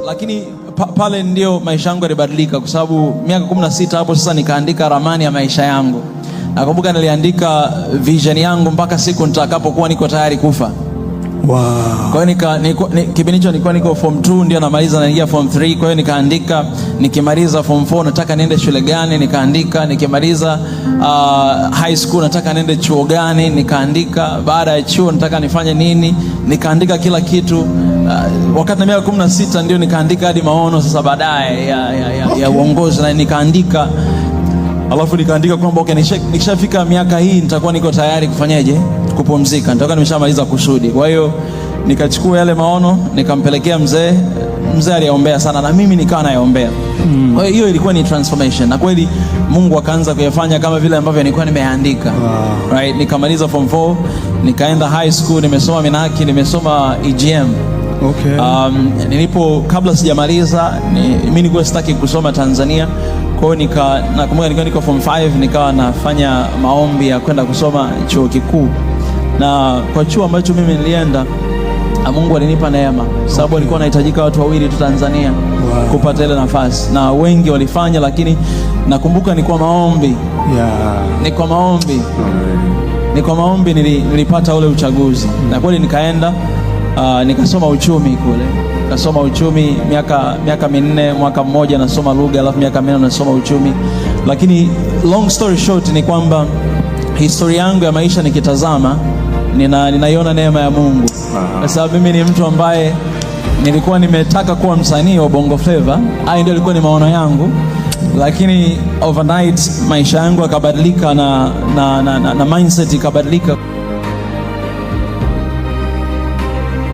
Lakini pale ndio maisha yangu yalibadilika, kwa sababu miaka 16 hapo sasa nikaandika ramani ya maisha yangu. Nakumbuka niliandika vision yangu mpaka siku nitakapokuwa niko tayari kufa. Wow. Kwa hiyo kipindi hicho nilikuwa niko form 2 ndio namaliza, naingia form 3. Kwa hiyo nikaandika nikimaliza form 4 nataka niende shule gani, nikaandika nikimaliza high school nataka niende chuo gani, nikaandika baada ya chuo nataka nifanye nini, nikaandika kila kitu. Wakati na miaka 16 ndio nikaandika hadi maono sasa baadaye ya uongozi, na nikaandika alafu nikaandika kwamba okay, nikishafika miaka hii nitakuwa niko tayari kufanyaje, kupumzika, nitakuwa nimeshamaliza kusudi. Kwa hiyo nikachukua yale maono nikampelekea mzee. Mzee aliombea sana na mimi nikawa nayaombea. Kwa hiyo ilikuwa ni transformation, na kweli Mungu akaanza kuyafanya kama vile ambavyo nilikuwa nimeandika. Right, nikamaliza form 4, nikaenda high school, nimesoma Minaki, nimesoma EGM. Okay. Kabla sijamaliza mimi nilikuwa sitaki kusoma Tanzania. Kwa hiyo nakumbuka niko form 5 nikawa nafanya maombi ya kwenda kusoma chuo kikuu. Na kwa chuo ambacho mimi nilienda, Mungu alinipa neema, sababu alikuwa anahitajika watu wawili tu Tanzania kupata ile nafasi, na wengi walifanya, lakini nakumbuka ni kwa maombi. Ni kwa maombi nilipata ule uchaguzi. Na kweli nikaenda nikasoma uchumi kule. Nasoma uchumi miaka 4, mwaka mmoja nasoma lugha, alafu miaka 4 nasoma uchumi. Lakini long story short ni kwamba historia yangu ya maisha nikitazama ninaiona neema ya Mungu. Kwa sababu mimi ni mtu ambaye nilikuwa nimetaka kuwa msanii wa Bongo Flava. Hayo ndio ilikuwa ni maono yangu. Lakini overnight maisha yangu yakabadilika na mindset ikabadilika.